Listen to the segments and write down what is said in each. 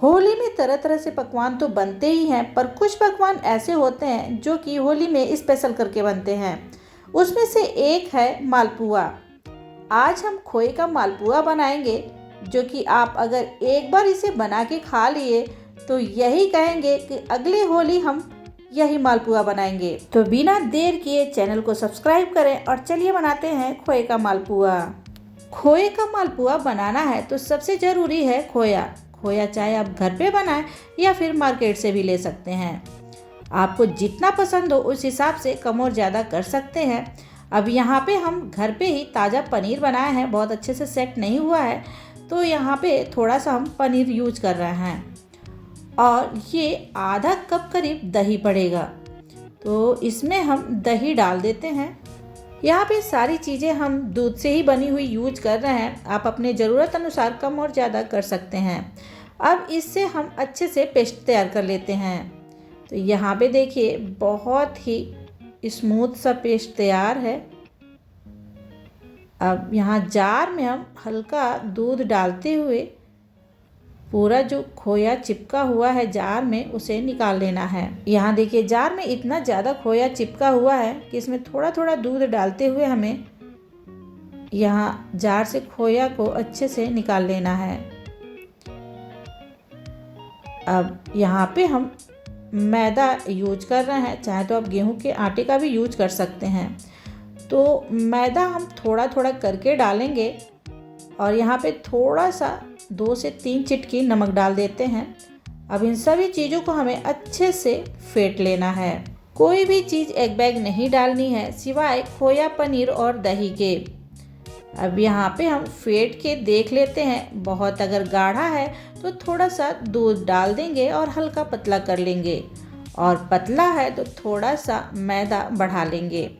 होली में तरह तरह से पकवान तो बनते ही हैं, पर कुछ पकवान ऐसे होते हैं जो कि होली में स्पेशल करके बनते हैं। उसमें से एक है मालपुआ। आज हम खोए का मालपुआ बनाएंगे, जो कि आप अगर एक बार इसे बना के खा लिए तो यही कहेंगे कि अगली होली हम यही मालपुआ बनाएंगे। तो बिना देर किए चैनल को सब्सक्राइब करें और चलिए बनाते हैं खोए का मालपुआ। खोए का मालपुआ बनाना है तो सबसे ज़रूरी है खोया। खोया चाहे आप घर पे बनाएं या फिर मार्केट से भी ले सकते हैं। आपको जितना पसंद हो उस हिसाब से कम और ज़्यादा कर सकते हैं। अब यहाँ पे हम घर पे ही ताज़ा पनीर बनाए हैं, बहुत अच्छे से सेट नहीं हुआ है, तो यहाँ पे थोड़ा सा हम पनीर यूज कर रहे हैं। और ये आधा कप करीब दही पड़ेगा, तो इसमें हम दही डाल देते हैं। यहाँ पे सारी चीज़ें हम दूध से ही बनी हुई यूज कर रहे हैं, आप अपने ज़रूरत अनुसार कम और ज़्यादा कर सकते हैं। अब इससे हम अच्छे से पेस्ट तैयार कर लेते हैं। तो यहाँ पे देखिए बहुत ही स्मूथ सा पेस्ट तैयार है। अब यहाँ जार में हम हल्का दूध डालते हुए पूरा जो खोया चिपका हुआ है जार में उसे निकाल लेना है। यहाँ देखिए जार में इतना ज़्यादा खोया चिपका हुआ है कि इसमें थोड़ा थोड़ा दूध डालते हुए हमें यहाँ जार से खोया को अच्छे से निकाल लेना है। अब यहाँ पे हम मैदा यूज कर रहे हैं, चाहे तो आप गेहूं के आटे का भी यूज कर सकते हैं। तो मैदा हम थोड़ा थोड़ा करके डालेंगे और यहाँ पे थोड़ा सा 2 से 3 चिटकी नमक डाल देते हैं। अब इन सभी चीज़ों को हमें अच्छे से फेंट लेना है। कोई भी चीज़ एक बैग नहीं डालनी है सिवाय खोया, पनीर और दही के। अब यहाँ पे हम फेंट के देख लेते हैं, बहुत अगर गाढ़ा है तो थोड़ा सा दूध डाल देंगे और हल्का पतला कर लेंगे, और पतला है तो थोड़ा सा मैदा बढ़ा लेंगे।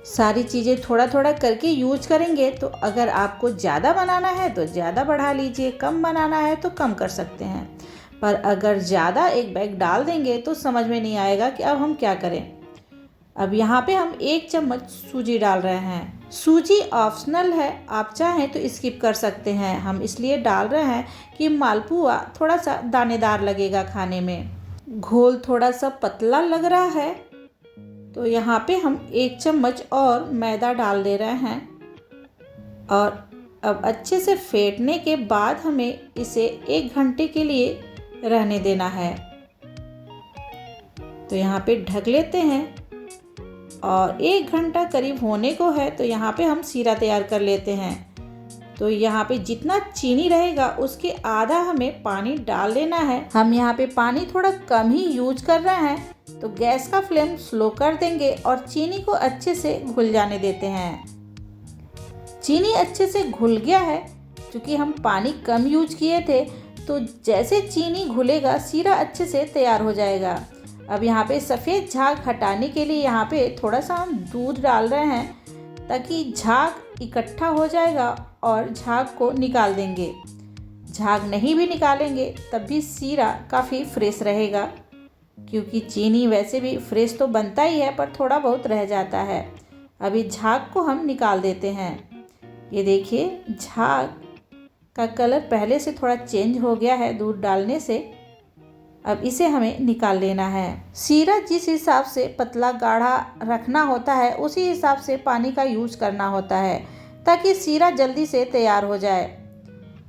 सारी चीज़ें थोड़ा थोड़ा करके यूज करेंगे, तो अगर आपको ज़्यादा बनाना है तो ज़्यादा बढ़ा लीजिए, कम बनाना है तो कम कर सकते हैं। पर अगर ज़्यादा एक बैग डाल देंगे तो समझ में नहीं आएगा कि अब हम क्या करें। अब यहाँ पे हम 1 चम्मच सूजी डाल रहे हैं। सूजी ऑप्शनल है, आप चाहें तो स्किप कर सकते हैं। हम इसलिए डाल रहे हैं कि मालपुआ थोड़ा सा दानेदार लगेगा खाने में। घोल थोड़ा सा पतला लग रहा है तो यहाँ पे हम 1 चम्मच और मैदा डाल दे रहे हैं। और अब अच्छे से फेंटने के बाद हमें इसे 1 घंटे के लिए रहने देना है। तो यहाँ पे ढक लेते हैं और 1 घंटा करीब होने को है, तो यहाँ पे हम सीरा तैयार कर लेते हैं। तो यहाँ पे जितना चीनी रहेगा उसके आधा हमें पानी डाल लेना है। हम यहाँ पे पानी थोड़ा कम ही यूज कर रहे हैं, तो गैस का फ्लेम स्लो कर देंगे और चीनी को अच्छे से घुल जाने देते हैं। चीनी अच्छे से घुल गया है, क्योंकि हम पानी कम यूज किए थे, तो जैसे चीनी घुलेगा सीरा अच्छे से तैयार हो जाएगा। अब यहाँ पे सफ़ेद झाग हटाने के लिए यहाँ पे थोड़ा सा हम दूध डाल रहे हैं, ताकि झाग इकट्ठा हो जाएगा और झाग को निकाल देंगे। झाग नहीं भी निकालेंगे तब भी सीरा काफ़ी फ्रेश रहेगा, क्योंकि चीनी वैसे भी फ्रेश तो बनता ही है पर थोड़ा बहुत रह जाता है। अभी झाग को हम निकाल देते हैं। ये देखिए झाग का कलर पहले से थोड़ा चेंज हो गया है दूध डालने से। अब इसे हमें निकाल लेना है। सीरा जिस हिसाब से पतला गाढ़ा रखना होता है उसी हिसाब से पानी का यूज करना होता है, ताकि सीरा जल्दी से तैयार हो जाए।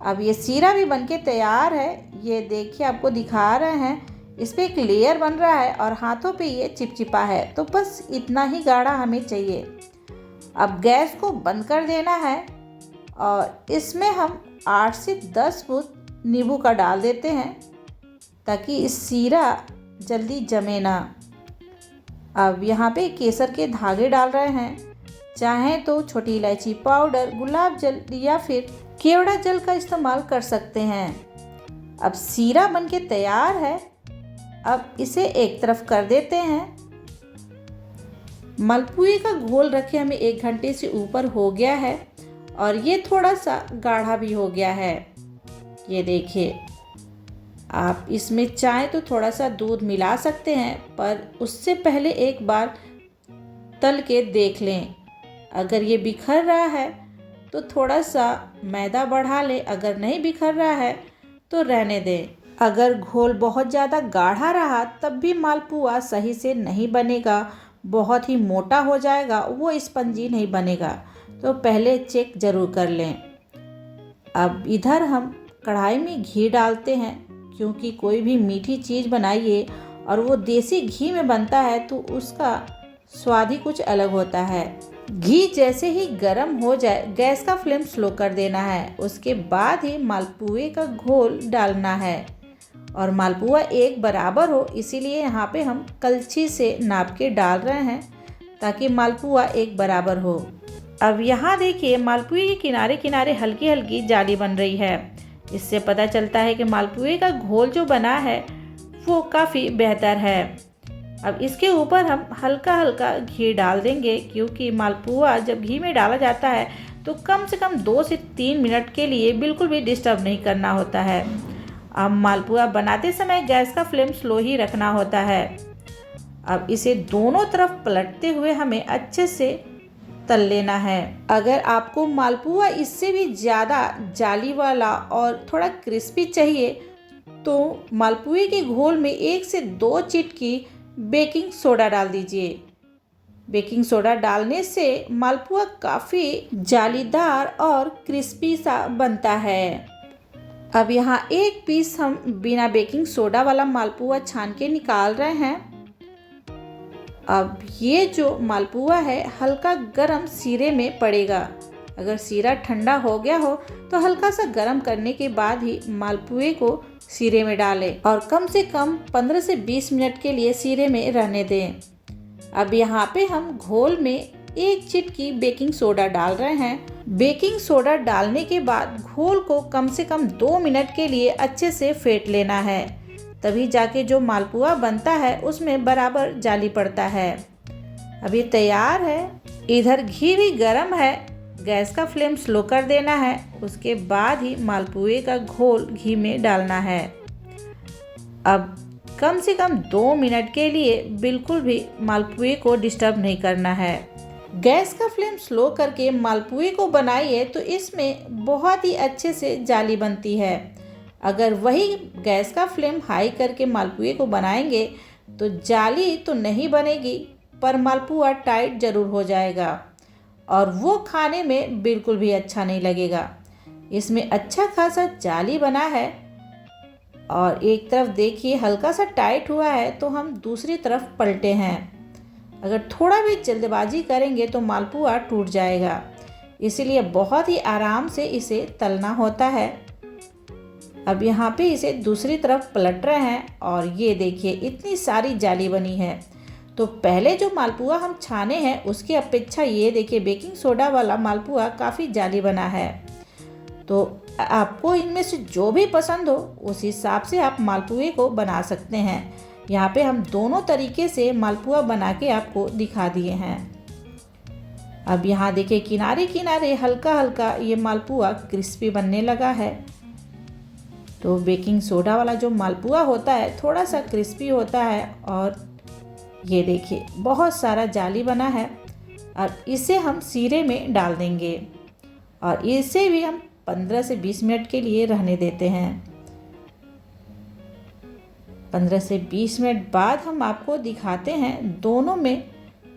अब ये सीरा भी बनके तैयार है। ये देखिए आपको दिखा रहे हैं, इस पर एक लेयर बन रहा है और हाथों पे ये चिपचिपा है। तो बस इतना ही गाढ़ा हमें चाहिए। अब गैस को बंद कर देना है और इसमें हम 8 से 10 बूंद नींबू का डाल देते हैं, ताकि इस सीरा जल्दी जमे ना। अब यहाँ पे केसर के धागे डाल रहे हैं, चाहे तो छोटी इलायची पाउडर, गुलाब जल या फिर केवड़ा जल का इस्तेमाल कर सकते हैं। अब सीरा बनके तैयार है। अब इसे एक तरफ कर देते हैं। मालपुए का घोल रखे हमें 1 घंटे से ऊपर हो गया है और ये थोड़ा सा गाढ़ा भी हो गया है। ये देखिए, आप इसमें चाहे तो थोड़ा सा दूध मिला सकते हैं, पर उससे पहले एक बार तल के देख लें। अगर ये बिखर रहा है तो थोड़ा सा मैदा बढ़ा लें, अगर नहीं बिखर रहा है तो रहने दें। अगर घोल बहुत ज़्यादा गाढ़ा रहा तब भी मालपुआ सही से नहीं बनेगा, बहुत ही मोटा हो जाएगा, वो स्पंजी नहीं बनेगा। तो पहले चेक ज़रूर कर लें। अब इधर हम कढ़ाई में घी डालते हैं, क्योंकि कोई भी मीठी चीज़ बनाइए और वो देसी घी में बनता है तो उसका स्वाद ही कुछ अलग होता है। घी जैसे ही गर्म हो जाए गैस का फ्लेम स्लो कर देना है। उसके बाद ही मालपुए का घोल डालना है और मालपुआ एक बराबर हो, इसीलिए यहाँ पे हम कलछी से नाप के डाल रहे हैं ताकि मालपुआ एक बराबर हो। अब यहाँ देखिए मालपुए के किनारे किनारे हल्की हल्की जाली बन रही है। इससे पता चलता है कि मालपुए का घोल जो बना है वो काफ़ी बेहतर है। अब इसके ऊपर हम हल्का हल्का घी डाल देंगे, क्योंकि मालपुआ जब घी में डाला जाता है तो कम से कम 2 से 3 मिनट के लिए बिल्कुल भी डिस्टर्ब नहीं करना होता है। अब मालपुआ बनाते समय गैस का फ्लेम स्लो ही रखना होता है। अब इसे दोनों तरफ पलटते हुए हमें अच्छे से तल लेना है। अगर आपको मालपुआ इससे भी ज़्यादा जाली वाला और थोड़ा क्रिस्पी चाहिए तो मालपुए के घोल में 1 से 2 चिटकी बेकिंग सोडा डाल दीजिए। बेकिंग सोडा डालने से मालपुआ काफ़ी जालीदार और क्रिस्पी सा बनता है। अब यहाँ एक पीस हम बिना बेकिंग सोडा वाला मालपुआ छान के निकाल रहे हैं। अब ये जो मालपुआ है हल्का गरम सीरे में पड़ेगा। अगर सीरा ठंडा हो गया हो तो हल्का सा गरम करने के बाद ही मालपुए को सीरे में डालें और कम से कम 15 से 20 मिनट के लिए सीरे में रहने दें। अब यहाँ पे हम घोल में 1 चिटकी बेकिंग सोडा डाल रहे हैं। बेकिंग सोडा डालने के बाद घोल को कम से कम 2 मिनट के लिए अच्छे से फेंट लेना है, तभी जाके जो मालपुआ बनता है उसमें बराबर जाली पड़ता है। अब ये तैयार है। इधर घी भी गर्म है, गैस का फ्लेम स्लो कर देना है। उसके बाद ही मालपुए का घोल घी में डालना है। अब कम से कम 2 मिनट के लिए बिल्कुल भी मालपुए को डिस्टर्ब नहीं करना है। गैस का फ्लेम स्लो करके मालपुए को बनाइए तो इसमें बहुत ही अच्छे से जाली बनती है। अगर वही गैस का फ्लेम हाई करके मालपुए को बनाएंगे तो जाली तो नहीं बनेगी, पर मालपुआ टाइट ज़रूर हो जाएगा और वो खाने में बिल्कुल भी अच्छा नहीं लगेगा। इसमें अच्छा खासा जाली बना है और एक तरफ देखिए हल्का सा टाइट हुआ है तो हम दूसरी तरफ पलटे हैं। अगर थोड़ा भी जल्दबाजी करेंगे तो मालपुआ टूट जाएगा, इसीलिए बहुत ही आराम से इसे तलना होता है। अब यहाँ पे इसे दूसरी तरफ पलट रहे हैं और ये देखिए इतनी सारी जाली बनी है। तो पहले जो मालपुआ हम छाने हैं उसकी अपेक्षा ये देखिए बेकिंग सोडा वाला मालपुआ काफ़ी जाली बना है। तो आपको इनमें से जो भी पसंद हो उस हिसाब से आप मालपुए को बना सकते हैं। यहाँ पे हम दोनों तरीके से मालपुआ बना के आपको दिखा दिए हैं। अब यहाँ देखिए किनारे किनारे हल्का हल्का ये मालपुआ क्रिस्पी बनने लगा है। तो बेकिंग सोडा वाला जो मालपुआ होता है थोड़ा सा क्रिस्पी होता है और ये देखिए बहुत सारा जाली बना है। अब इसे हम सीरे में डाल देंगे और इसे भी हम 15 से 20 मिनट के लिए रहने देते हैं। 15 से 20 मिनट बाद हम आपको दिखाते हैं दोनों में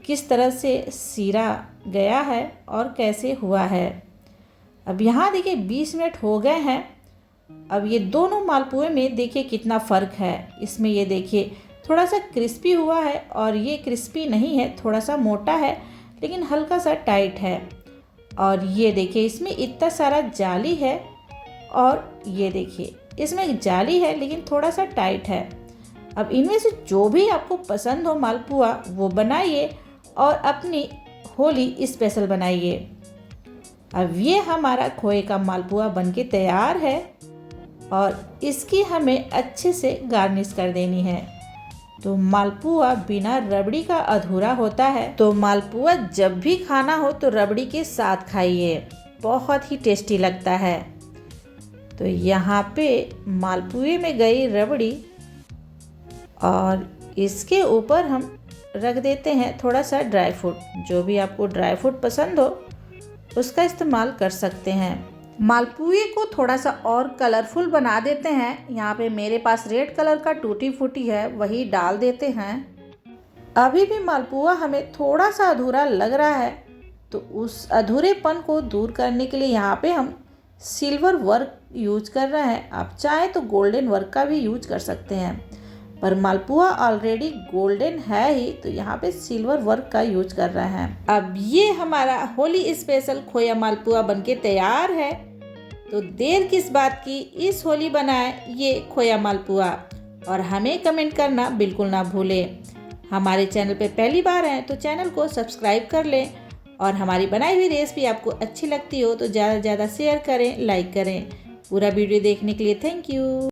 किस तरह से सीरा गया है और कैसे हुआ है। अब यहाँ देखिए 20 मिनट हो गए हैं। अब ये दोनों मालपुए में देखिए कितना फ़र्क है। इसमें ये देखिए थोड़ा सा क्रिस्पी हुआ है और ये क्रिस्पी नहीं है, थोड़ा सा मोटा है लेकिन हल्का सा टाइट है। और ये देखिए इसमें इतना सारा जाली है और ये देखिए इसमें जाली है लेकिन थोड़ा सा टाइट है। अब इनमें से जो भी आपको पसंद हो मालपुआ वो बनाइए और अपनी होली स्पेशल बनाइए। अब ये हमारा खोए का मालपुआ बनके तैयार है और इसकी हमें अच्छे से गार्निश कर देनी है। तो मालपुआ बिना रबड़ी का अधूरा होता है। तो मालपुआ जब भी खाना हो तो रबड़ी के साथ खाइए, बहुत ही टेस्टी लगता है। तो यहाँ पे मालपुए में गई रबड़ी और इसके ऊपर हम रख देते हैं थोड़ा सा ड्राई फ्रूट। जो भी आपको ड्राई फ्रूट पसंद हो उसका इस्तेमाल कर सकते हैं। मालपुए को थोड़ा सा और कलरफुल बना देते हैं। यहाँ पे मेरे पास रेड कलर का टूटी फूटी है, वही डाल देते हैं। अभी भी मालपुआ हमें थोड़ा सा अधूरा लग रहा है, तो उस अधूरेपन को दूर करने के लिए यहाँ पे हम सिल्वर वर्क यूज कर रहे हैं। आप चाहें तो गोल्डन वर्क का भी यूज कर सकते हैं, पर मालपुआ ऑलरेडी गोल्डन है ही, तो यहाँ पे सिल्वर वर्क का यूज कर रहे हैं। अब ये हमारा होली स्पेशल खोया मालपुआ बनके तैयार है। तो देर किस बात की, इस होली बनाए ये खोया मालपुआ और हमें कमेंट करना बिल्कुल ना भूलें। हमारे चैनल पे पहली बार हैं तो चैनल को सब्सक्राइब कर लें, और हमारी बनाई हुई रेसिपी आपको अच्छी लगती हो तो ज़्यादा से ज़्यादा शेयर करें, लाइक करें। पूरा वीडियो देखने के लिए थैंक यू।